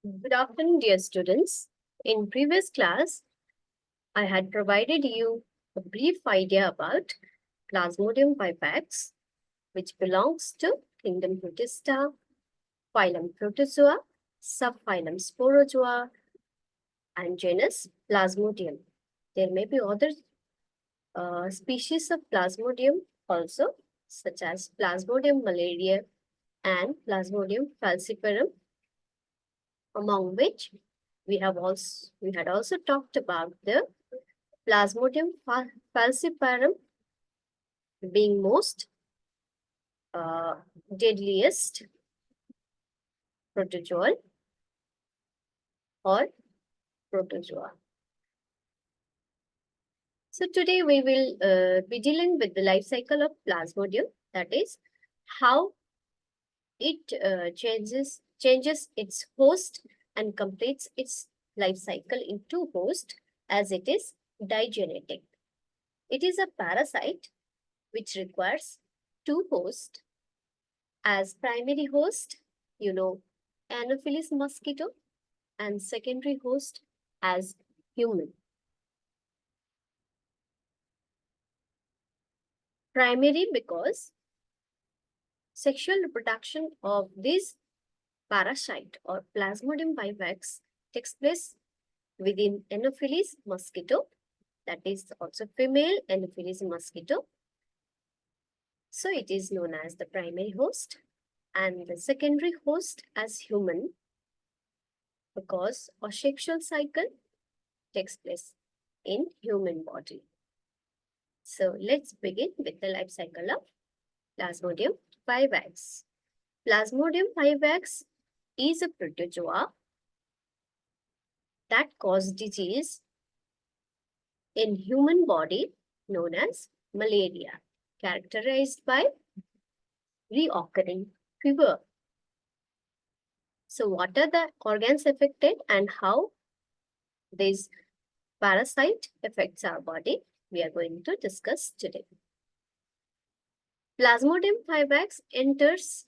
Good afternoon, dear students. In previous class, I had provided you a brief idea about Plasmodium vivax, which belongs to kingdom Protista, phylum Protozoa, subphylum Sporozoa, and genus Plasmodium. There may be other species of Plasmodium also, such as Plasmodium malaria and Plasmodium falciparum, among which we had also talked about the Plasmodium falciparum being most deadliest protozoal or protozoa. So today we will be dealing with the life cycle of Plasmodium, that is how it changes its host and completes its life cycle in two hosts, as it is digenetic. It is a parasite which requires two hosts. As primary host, Anopheles mosquito, and secondary host as human. Primary because sexual reproduction of this parasite or Plasmodium vivax takes place within Anopheles mosquito, that is also female Anopheles mosquito. So it is known as the primary host, and the secondary host as human because a sexual cycle takes place in human body. So let's begin with the life cycle of Plasmodium vivax. Plasmodium vivax is a protozoa that causes disease in human body known as malaria, characterized by reoccurring fever. So what are the organs affected and how this parasite affects our body? We are going to discuss today. Plasmodium vivax enters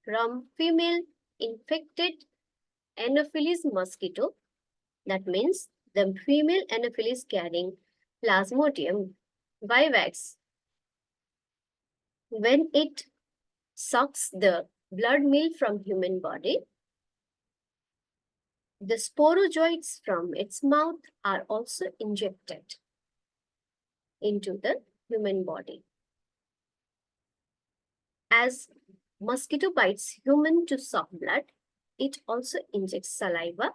from female infected Anopheles mosquito. That means the female Anopheles carrying Plasmodium vivax, when it sucks the blood meal from human body, the sporozoites from its mouth are also injected into the human body. As mosquito bites human to suck blood, it also injects saliva,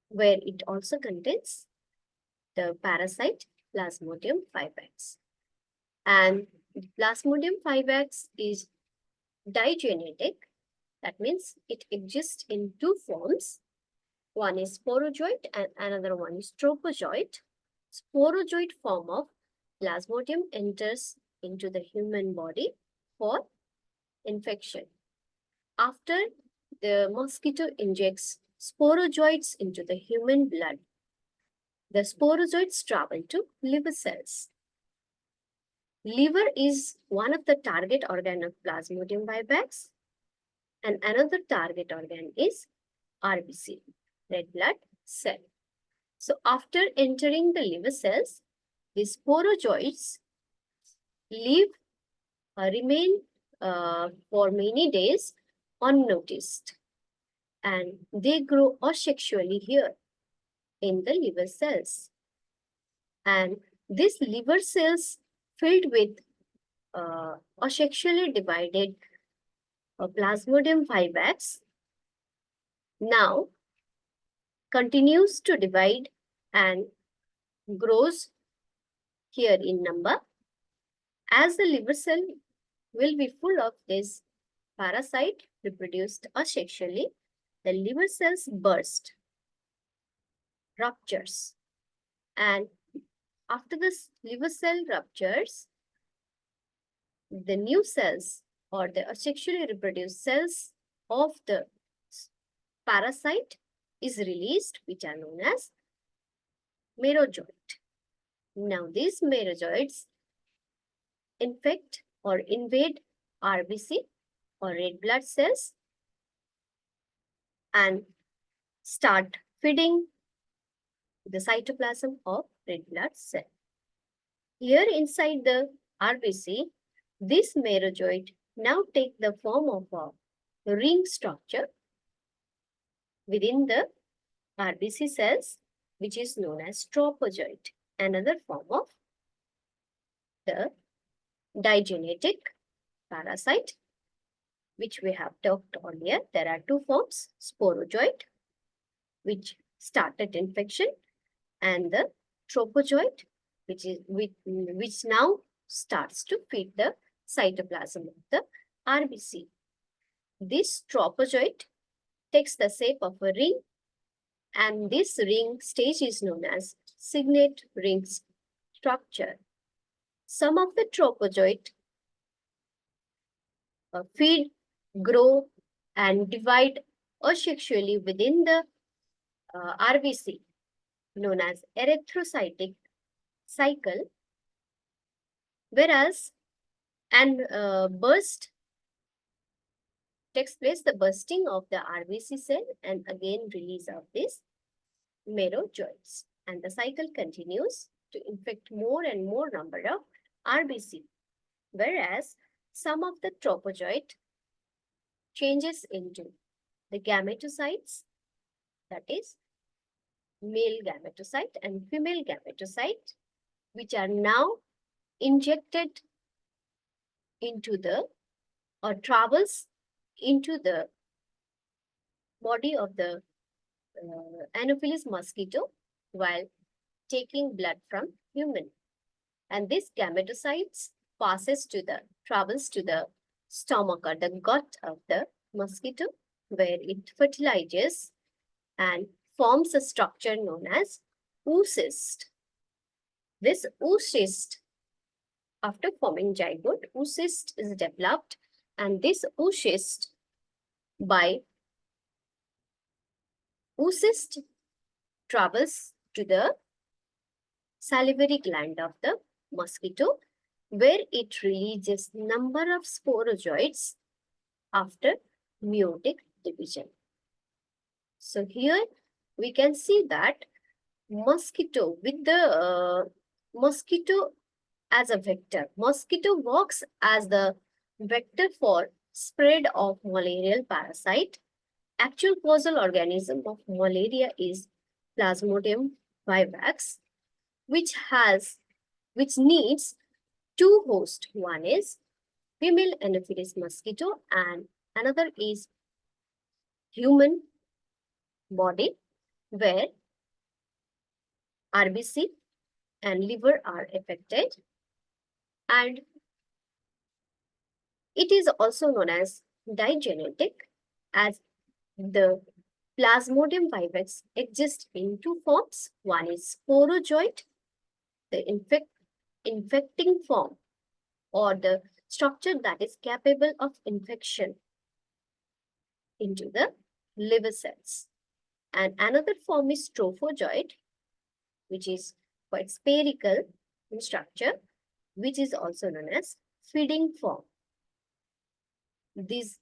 where it also contains the parasite Plasmodium vivax. And Plasmodium vivax is digenetic. That means it exists in two forms. One is sporozoite and another one is tropozoite. Sporozoite form of Plasmodium enters into the human body for infection. After the mosquito injects sporozoites into the human blood, the sporozoites travel to liver cells. Liver is one of the target organ of Plasmodium vivax, and another target organ is RBC, red blood cell. So after entering the liver cells, the sporozoites remain for many days unnoticed, and they grow asexually here in the liver cells. And these liver cells filled with asexually divided Plasmodium vivax now continues to divide and grows here in number. As the liver cell will be full of this parasite reproduced asexually, the liver cells burst, ruptures, and after this liver cell ruptures, the new cells or the asexually reproduced cells of the parasite is released, which are known as merozoite. Now these merozoites infect or invade RBC or red blood cells and start feeding the cytoplasm of red blood cell. Here inside the RBC, this merozoite now take the form of a ring structure within the RBC cells, which is known as tropozoite, another form of the digenetic parasite, which we have talked earlier. There are two forms, sporozoite, which started infection, and the tropozoite, which now starts to feed the cytoplasm of the RBC. This tropozoite takes the shape of a ring, and this ring stage is known as signet ring structure. Some of the tropozoite feed, grow, and divide asexually within the RBC, known as erythrocytic cycle, whereas burst takes place, the bursting of the RBC cell and again release of these merozoites, and the cycle continues to infect more and more number of RBC, whereas some of the tropozoite changes into the gametocytes, that is male gametocyte and female gametocyte, which are now injected into the or travels into the body of the Anopheles mosquito while taking blood from human. And this gametocytes travels to the stomach or the gut of the mosquito, where it fertilizes and forms a structure known as oocyst. This oocyst, after forming zygote, oocyst is developed, and this oocyst travels to the salivary gland of the mosquito, where it releases number of sporozoites after meiotic division. So here we can see that mosquito with the mosquito as a vector. Mosquito works as the vector for spread of malarial parasite. Actual causal organism of malaria is Plasmodium vivax, which needs two hosts. One is female Anopheles mosquito and another is human body, where RBC and liver are affected, and it is also known as digenetic, as the Plasmodium vivax exists in two forms. One is sporozoite, the infecting form, or the structure that is capable of infection into the liver cells. And another form is trophozoite, which is quite spherical in structure, which is also known as feeding form. These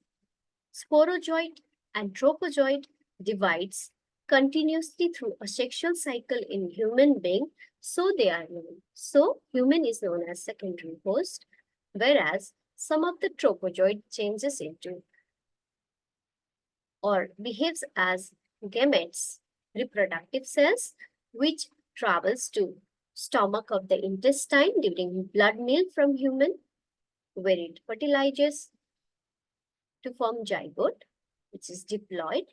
sporozoite and trophozoite divides continuously through a sexual cycle in human being, so they are known. So human is known as secondary host, whereas some of the trophozoite changes into or behaves as gametes, reproductive cells, which travels to stomach of the intestine during blood meal from human, where it fertilizes to form zygote, which is diploid,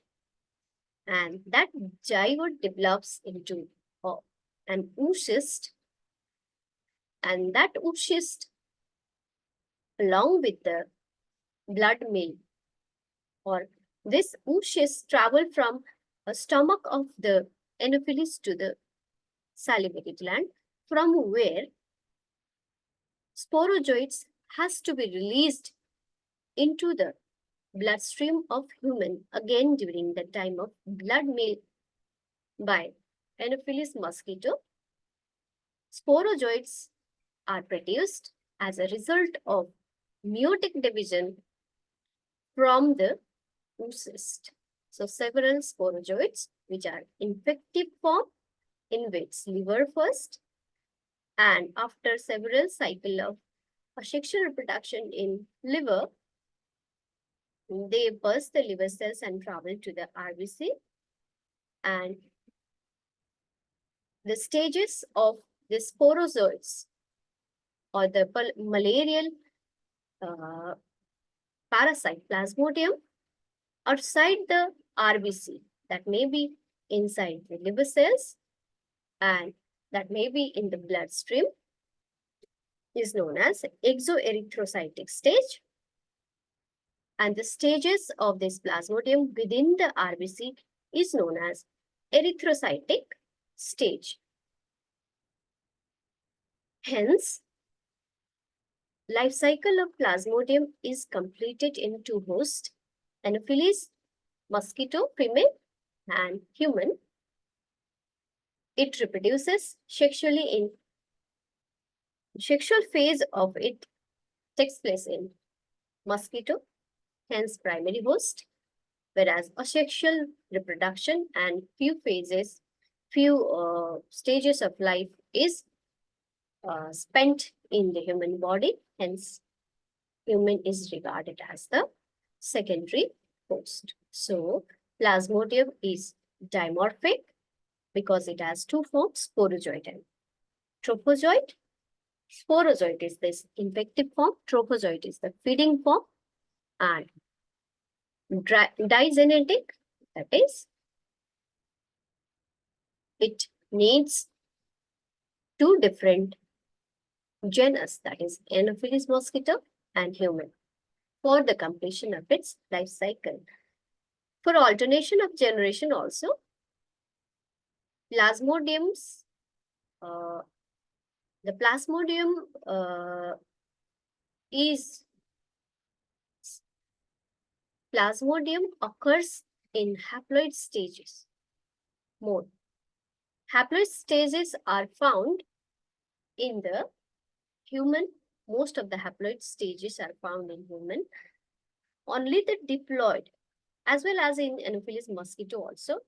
and that zygote develops into an oocyst, and that oocyst, along with the blood meal, or this oocyst travel from a stomach of the Anopheles to the salivary gland, from where sporozoites has to be released into the bloodstream of human, again during the time of blood meal by Anopheles mosquito. Sporozoites are produced as a result of meiotic division from the oocyst. So several sporozoites, which are infective form, invades liver first, and after several cycle of asexual reproduction in liver, they burst the liver cells and travel to the RBC. And the stages of the sporozoites or the malarial parasite Plasmodium outside the RBC, that may be inside the liver cells and that may be in the bloodstream, is known as exoerythrocytic stage. And the stages of this Plasmodium within the RBC is known as erythrocytic stage. Hence, life cycle of Plasmodium is completed in two hosts, Anopheles mosquito, female, and human. It reproduces sexually in sexual phase of it takes place in mosquito, hence primary host, whereas asexual reproduction and few stages of life is spent in the human body, hence human is regarded as the secondary host. So Plasmodium is dimorphic because it has two forms, sporozoite and trophozoite. Sporozoite is this infective form, trophozoite is the feeding form, and digenetic, that is, it needs two different genus, that is Anopheles mosquito and human, for the completion of its life cycle. For alternation of generation also, Plasmodiums, the Plasmodium Plasmodium occurs in haploid stages mode. Haploid stages are found in the human. Most of the haploid stages are found in human. Only the diploid, as well as in Anopheles mosquito also,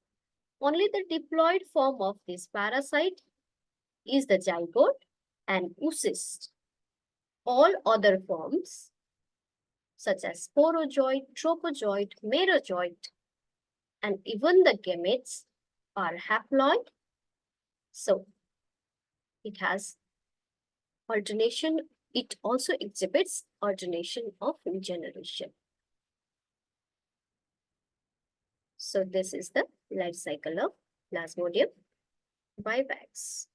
only the diploid form of this parasite is the zygote and oocyst. All other forms, such as sporozoite, trophozoite, merozoite, and even the gametes are haploid. So it has alternation. It also exhibits alternation of generation. So this is the life cycle of Plasmodium vivax.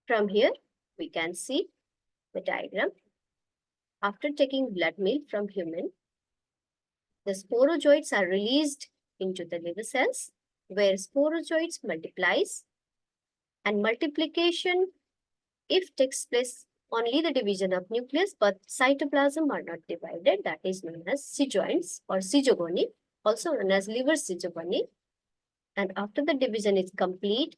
From here, we can see the diagram. After taking blood meal from human, the sporozoites are released into the liver cells, where sporozoites multiplies, and multiplication, if takes place only the division of nucleus, but cytoplasm are not divided, that is known as syzoints or syzogony, also known as liver syzogony. And after the division is complete,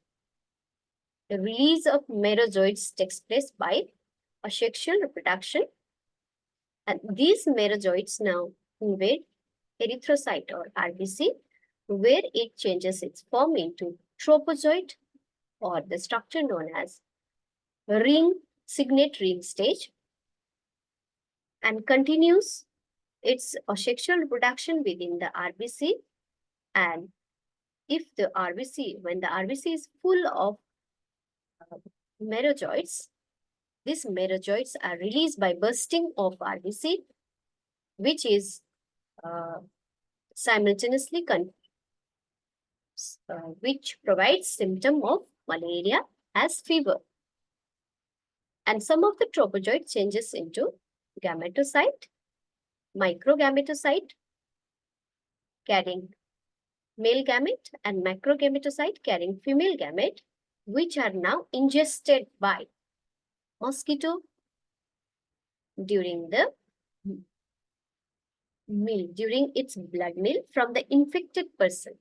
the release of merozoites takes place by asexual reproduction. And these merozoites now invade erythrocyte or RBC, where it changes its form into trophozoite, or the structure known as signet ring stage, and continues its asexual reproduction within the RBC. And if the RBC, when the RBC is full of merozoites, these merozoites are released by bursting of RBC, which is simultaneously which provides symptom of malaria as fever. And some of the trophozoite changes into gametocyte, microgametocyte carrying male gamete, and macrogametocyte carrying female gamete, which are now ingested by mosquito during the meal, during its blood meal from the infected person,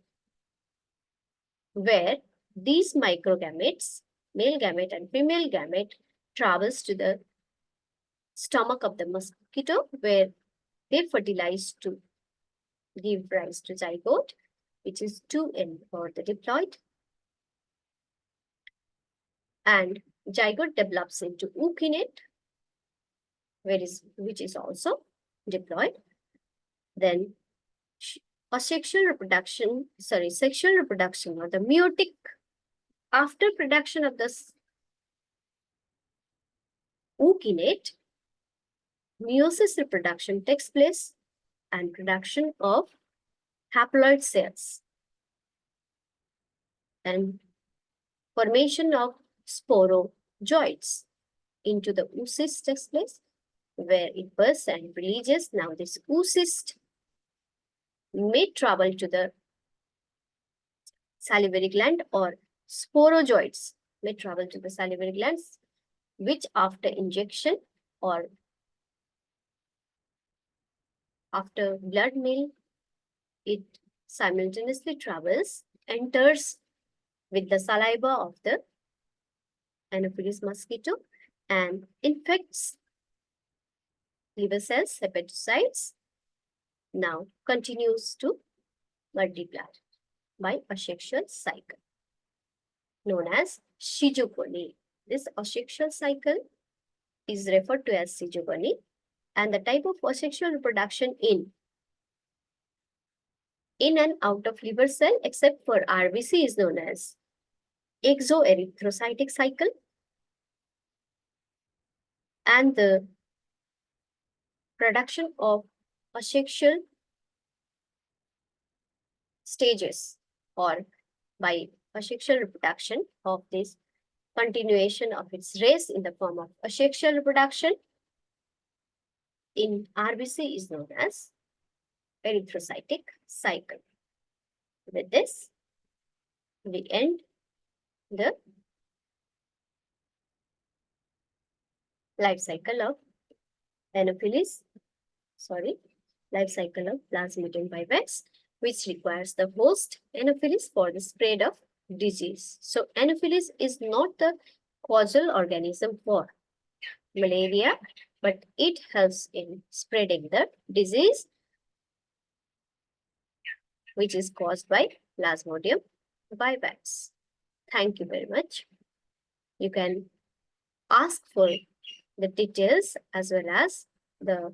where these microgametes, male gamete and female gamete, travels to the stomach of the mosquito, where they fertilize to give rise to zygote, which is 2N for the diploid. And zygote develops into ookinete, which is also diploid. Then sexual reproduction or the meiotic, after production of this ookinete, meiosis reproduction takes place and production of haploid cells and formation of sporozoites into the oocyst takes place, where it bursts and releases. Now this oocyst may travel to the salivary gland, or sporozoites may travel to the salivary glands, which after injection or after blood meal, it simultaneously enters with the saliva of the Anopheles mosquito and infects liver cells, hepatocytes. Now continues to multiply by asexual cycle known as schizophrenia. This asexual cycle is referred to as schizophrenia, and the type of asexual reproduction in and out of liver cell except for RBC is known as exoerythrocytic cycle, and the production of asexual stages or by asexual reproduction of this continuation of its race in the form of asexual reproduction in RBC is known as erythrocytic cycle. With this, we end the life cycle of life cycle of Plasmodium vivax, which requires the host Anopheles for the spread of disease. So Anopheles is not the causal organism for malaria, but it helps in spreading the disease, which is caused by Plasmodium vivax. Thank you very much. You can ask for the details as well as the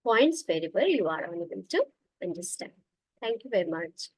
points wherever you are unable to understand. Thank you very much.